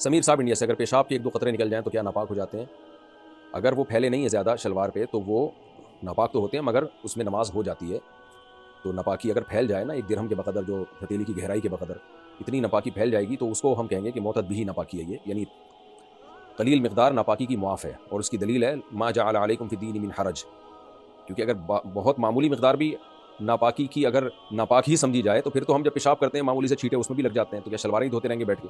سمیر صاحب انڈیا سے، اگر پیشاب کے 1-2 قطرے نکل جائیں تو کیا ناپاک ہو جاتے ہیں؟ اگر وہ پھیلے نہیں ہیں زیادہ شلوار پہ تو وہ ناپاک تو ہوتے ہیں، مگر اس میں نماز ہو جاتی ہے. تو ناپاکی اگر پھیل جائے نا 1 درہم کے بقدر، جو ہتھیلی کی گہرائی کے بقدر اتنی ناپاکی پھیل جائے گی تو اس کو ہم کہیں گے کہ معتد بھی ناپاکی ہے یہ، یعنی قلیل مقدار ناپاکی کی معاف ہے. اور اس کی دلیل ہے ما جعل علیکم فی الدین من حرج، کیونکہ اگر بہت معمولی مقدار بھی ناپاکی کی اگر ناپاک ہی سمجھی جائے تو پھر تو ہم جب پیشاب کرتے ہیں معمولی سے چھینٹے اس میں بھی لگ جاتے ہیں، تو کیا شلواریں ہی دھوتے رہیں گے بیٹھ کے؟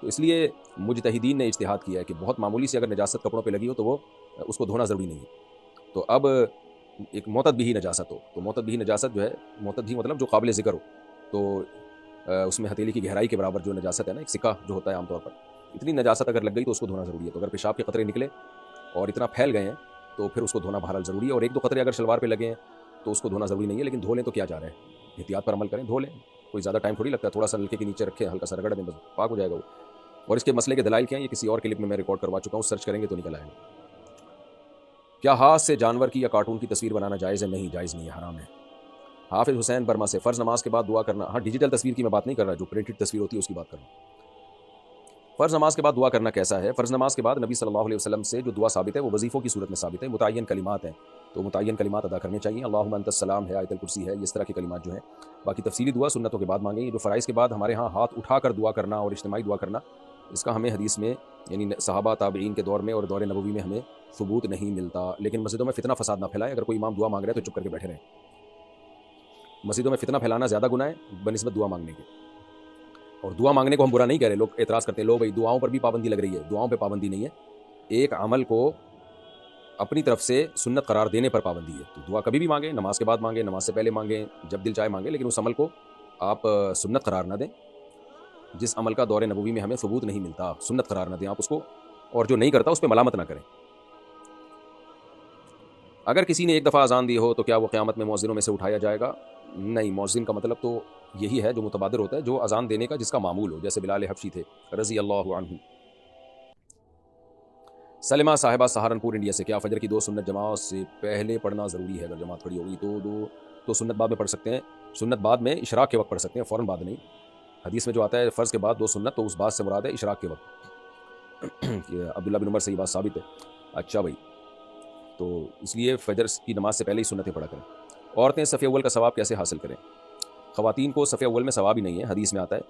تو اس لیے مجتہدین نے اجتہاد کیا ہے کہ بہت معمولی سی اگر نجاست کپڑوں پہ لگی ہو تو وہ اس کو دھونا ضروری نہیں ہے. تو اب ایک معتد بھی نجاست ہو، تو معتد بھی نجاست جو ہے، معتد بھی مطلب جو قابل ذکر ہو، تو اس میں ہتھیلی کی گہرائی کے برابر جو نجاست ہے نا، ایک سکہ جو ہوتا ہے عام طور پر، اتنی نجاست اگر لگ گئی تو اس کو دھونا ضروری ہے. تو اگر پیشاب کے قطرے نکلے اور اتنا پھیل گئے ہیں تو پھر اس کو دھونا بہرحال ضروری ہے. اور 1-2 قطرے اگر شلوار پہ لگے ہیں تو اس کو دھونا ضروری نہیں ہے، لیکن دھو لیں تو کیا جا رہا ہے، احتیاط پر عمل کریں، دھو لیں، کوئی زیادہ ٹائم تھوڑی لگتا ہے، تھوڑا سا نلکے کے نیچے رکھیں، ہلکا سا رگڑ دیں، بس پاک ہو جائے گا وہ. اور اس کے مسئلے کے دلائل کیا ہیں یہ کسی اور کلپ میں ریکارڈ کروا چکا ہوں، سرچ کریں گے تو نکل آئے گا. کیا ہاتھ سے جانور کی یا کارٹون کی تصویر بنانا جائز ہے؟ نہیں، جائز نہیں ہے، حرام ہے. حافظ حسین برما سے، فرض نماز کے بعد دعا کرنا، ہاں ڈیجیٹل تصویر کی میں بات نہیں کر رہا، جو پرنٹڈ تصویر ہوتی ہے اس کی بات کر رہا ہوں. فرض نماز کے بعد دعا کرنا کیسا ہے؟ فرض نماز کے بعد نبی صلی اللہ علیہ وسلم سے جو دعا ثابت ہے وہ وظیفوں کی صورت میں ثابت ہے، متعین کلمات ہیں، تو متعین کلمات ادا کرنے چاہیے. اللہم انت السلام ہے، آیت الکرسی ہے، اس طرح کے کلمات جو ہیں. باقی تفصیلی دعا سنتوں کے بعد مانگیں. یہ جو فرائض کے بعد ہمارے ہاں ہاتھ اٹھا کر دعا کرنا اور اجتماعی دعا کرنا، اس کا ہمیں حدیث میں یعنی صحابہ تابعین کے دور میں اور دور نبوی میں ہمیں ثبوت نہیں ملتا. لیکن مسجدوں میں فتنہ فساد نہ پھیلائیں. اگر کوئی امام دعا مانگ رہا ہے تو چپ کر کے بیٹھے رہیں. مسجدوں میں فتنہ پھیلانا زیادہ گناہ ہے بنسبت دعا مانگنے کے. اور دعا مانگنے کو ہم برا نہیں کہہ رہے، لوگ اعتراض کرتے ہیں، لوگ بھائی دعاؤں پر بھی پابندی لگ رہی ہے. دعاؤں پہ پابندی نہیں ہے، ایک عمل کو اپنی طرف سے سنت قرار دینے پر پابندی ہے. تو دعا کبھی بھی مانگیں، نماز کے بعد مانگیں، نماز سے پہلے مانگیں، جب دل چاہے مانگیں، لیکن اس عمل کو آپ سنت قرار نہ دیں. جس عمل کا دور نبوی میں ہمیں ثبوت نہیں ملتا، سنت قرار نہ دیں آپ اس کو، اور جو نہیں کرتا اس پہ ملامت نہ کریں. اگر کسی نے 1 دفعہ اذان دی ہو تو کیا وہ قیامت میں مؤذنوں میں سے اٹھایا جائے گا؟ نہیں، مؤذن کا مطلب تو یہی ہے جو متبادر ہوتا ہے، جو اذان دینے کا جس کا معمول ہو، جیسے بلال حبشی تھے رضی اللہ عنہ. سلمہ صاحبہ سہارنپور انڈیا سے، کیا فجر کی 2 سنت جماعت سے پہلے پڑھنا ضروری ہے؟ اگر جماعت کھڑی ہوگی تو سنت بعد میں پڑھ سکتے ہیں. سنت بعد میں اشراق کے وقت پڑھ سکتے ہیں، فوراً بعد نہیں. حدیث میں جو آتا ہے فرض کے بعد 2 سنت، تو اس بات سے مراد ہے اشراق کے وقت. عبداللہ بن عمر سے یہ بات ثابت ہے. اچھا بھائی، تو اس لیے فجر کی نماز سے پہلے ہی سنتیں پڑھا کریں. عورتیں صف اول کا ثواب کیسے حاصل کریں؟ خواتین کو صف اول میں ثواب ہی نہیں ہے. حدیث میں آتا ہے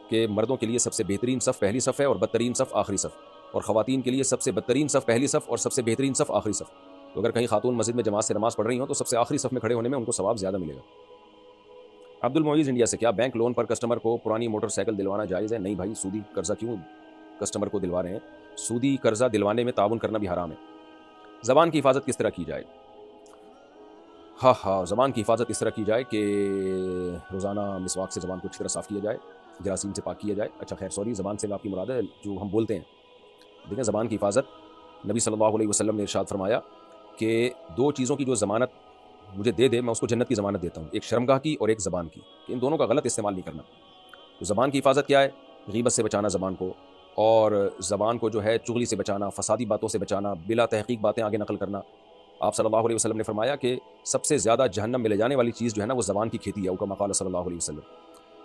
کہ مردوں کے لیے سب سے بہترین صف پہلی صف ہے اور بدترین صف آخری صف، اور خواتین کے لیے سب سے بدترین صف پہلی صف اور سب سے بہترین صف آخری صف. تو اگر کہیں خاتون مسجد میں جماعت سے نماز پڑھ رہی ہوں تو سب سے آخری صف میں کھڑے ہونے میں ان کو ثواب زیادہ ملے گا. عبد المعیز انڈیا سے، کیا بینک لون پر کسٹمر کو پرانی موٹر سائیکل دلوانا جائز ہے؟ نہیں بھائی، سودی قرضہ کیوں کسٹمر کو دلوا رہے ہیں؟ سودی قرضہ دلوانے میں تعاون کرنا بھی حرام ہے. زبان کی حفاظت کس طرح کی جائے؟ زبان کی حفاظت اس طرح کی جائے کہ روزانہ مسواک سے زبان کو اچھی طرح صاف کیا جائے، جراثیم سے پاک کیا جائے. اچھا خیر سوری، زبان سے آپ کی مراد ہے جو ہم بولتے ہیں. دیکھیں، زبان کی حفاظت نبی صلی اللہ علیہ وسلم نے ارشاد فرمایا کہ 2 چیزوں کی جو ضمانت مجھے دے میں اس کو جنت کی ضمانت دیتا ہوں، ایک شرمگاہ کی اور ایک زبان کی، کہ ان دونوں کا غلط استعمال نہیں کرنا. تو زبان کی حفاظت کیا ہے؟ غیبت سے بچانا زبان کو، اور زبان کو جو ہے چغلی سے بچانا، فسادی باتوں سے بچانا، بلا تحقیق باتیں آگے نقل کرنا. آپ صلی اللہ علیہ وسلم نے فرمایا کہ سب سے زیادہ جہنم میں لے جانے والی چیز جو ہے نا وہ زبان کی کھیتی ہے، او کما قال صلی اللہ علیہ وسلم،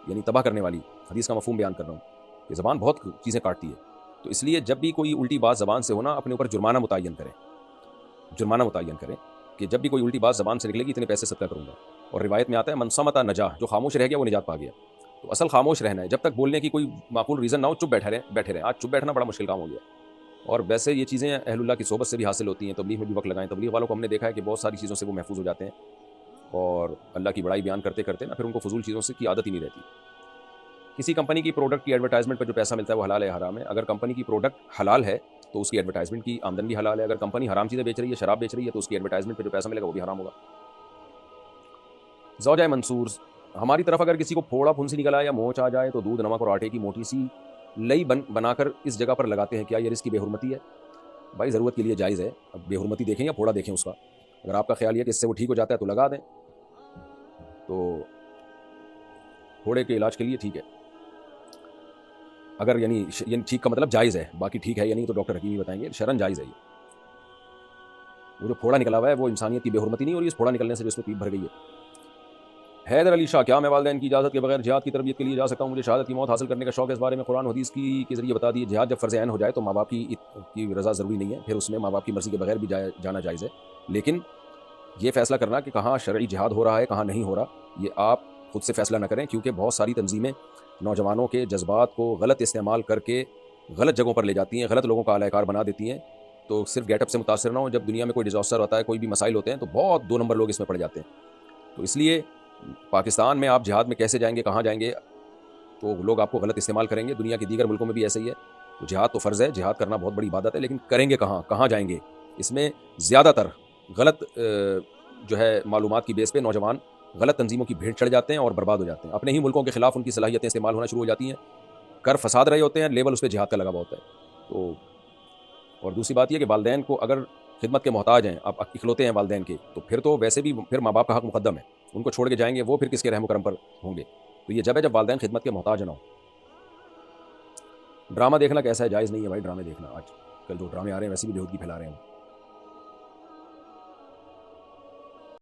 یعنی تباہ کرنے والی. حدیث کا مفہوم بیان کر رہا ہوں کہ زبان بہت چیزیں کاٹتی ہے. تو اس لیے جب بھی کوئی الٹی بات زبان سے ہونا، اپنے اوپر جرمانہ متعین کریں کہ جب بھی کوئی الٹی بات زبان سے نکلے گی اتنے پیسے صدقہ کروں گا. اور روایت میں آتا ہے من صمت نجا، جو خاموش رہ گیا وہ نجات پا گیا. تو اصل خاموش رہنا ہے، جب تک بولنے کی کوئی معقول ریزن نہ ہو چپ بیٹھے رہیں. آج چپ بیٹھنا بڑا مشکل کام ہو گیا. اور ویسے یہ چیزیں اہل اللہ کی صحبت سے بھی حاصل ہوتی ہیں. تبلیغ میں بھی وقت لگائیں، تبلیغ والوں کو ہم نے دیکھا ہے کہ بہت ساری چیزوں سے وہ محفوظ ہو جاتے ہیں، اور اللہ کی بڑائی بیان کرتے کرتے نا پھر ان کو فضول چیزوں سے کی عادت ہی نہیں رہتی. کسی کمپنی کی پروڈکٹ کی ایڈورٹائزمنٹ پہ جو پیسہ ملتا ہے وہ حلال ہے حرام ہے؟ اگر کمپنی کی پروڈکٹ حلال ہے تو اس کی ایڈورٹائزمنٹ کی آمدن بھی حلال ہے. اگر کمپنی حرام چیزیں بیچ رہی ہے، شراب بیچ رہی ہے، تو اس کی ایڈورٹائزمنٹ پہ جو پیسہ ملے گا وہ بھی حرام ہوگا. زوجہ منصور، ہماری طرف اگر کسی کو پھوڑا پھنسی نکل آئے یا مونچھ آ جائے تو دودھ نمک اور آٹے کی موٹی سی لئی بنا کر اس جگہ پر لگاتے ہیں، کیا یہ رزق کی بے حرمتی ہے؟ بھائی ضرورت کے لیے جائز ہے. اب بے حرمتی دیکھیں یا پھوڑا دیکھیں اس کا، اگر آپ کا خیال یہ کہ اس سے وہ ٹھیک ہو جاتا ہے تو لگا دیں، تو پھوڑے کے علاج کے لیے ٹھیک ہے. اگر یعنی ٹھیک کا مطلب جائز ہے، باقی ٹھیک ہے یا نہیں تو ڈاکٹر حکیم ہی بتائیں گے. شرعن جائز ہے. یہ وہ جو پھوڑا نکلا ہوا ہے وہ انسانیت کی بے حرمتی نہیں ہو رہی، اس پھوڑا نکلنے سے جو اس میں پیپ بھر گئی ہے. حیدر علی شاہ، کیا میں والدین کی اجازت کے بغیر جہاد کی تربیت کے لیے جا سکتا ہوں؟ مجھے شہادت کی موت حاصل کرنے کا شوق ہے، اس بارے میں قرآن و حدیث کی کے ذریعے بتا دیے۔ جہاد جب فرض عین ہو جائے تو ماں باپ کی رضا ضروری نہیں ہے، پھر اس میں ماں باپ کی مرضی کے بغیر بھی جانا جائز ہے، لیکن یہ فیصلہ کرنا کہ کہاں شرعی جہاد ہو رہا ہے کہاں نہیں ہو رہا، یہ آپ خود سے فیصلہ نہ کریں، کیونکہ بہت ساری تنظیمیں نوجوانوں کے جذبات کو غلط استعمال کر کے غلط جگہوں پر لے جاتی ہیں، غلط لوگوں کا اعلی کار بنا دیتی ہیں۔ تو صرف گیٹ اپ سے متاثر نہ ہوں، جب دنیا میں کوئی ڈیزاسٹر ہوتا ہے، کوئی بھی مسائل ہوتے ہیں تو بہت 2 نمبر لوگ اس میں پڑ جاتے ہیں۔ تو اس لیے پاکستان میں آپ جہاد میں کیسے جائیں گے، کہاں جائیں گے، تو لوگ آپ کو غلط استعمال کریں گے۔ دنیا کے دیگر ملکوں میں بھی ایسا ہی ہے۔ تو جہاد تو فرض ہے، جہاد کرنا بہت بڑی عبادت ہے، لیکن کریں گے کہاں جائیں گے، اس میں زیادہ تر غلط جو ہے معلومات کی بیس پہ نوجوان غلط تنظیموں کی بھیڑ چڑھ جاتے ہیں اور برباد ہو جاتے ہیں، اپنے ہی ملکوں کے خلاف ان کی صلاحیتیں استعمال ہونا شروع ہو جاتی ہیں، کر فساد رہے ہوتے ہیں، لیبل اس پہ جہاد کا لگا ہوا ہوتا ہے۔ تو اور دوسری بات یہ کہ والدین کو اگر خدمت کے محتاج ہیں، آپ اکلوتے ہیں والدین کے، تو پھر تو ویسے بھی پھر ماں باپ کا حق مقدم ہے، ان کو چھوڑ کے جائیں گے وہ پھر کس کے رحم و کرم پر ہوں گے؟ تو یہ جب ہے جب والدین خدمت کے محتاج نہ ہو۔ ڈرامہ دیکھنا کیسا ہے؟ جائز نہیں ہے بھائی ڈرامے دیکھنا، آج کل جو ڈرامے آ رہے ہیں ویسے بھی بےہودگی پھیلا رہے ہیں۔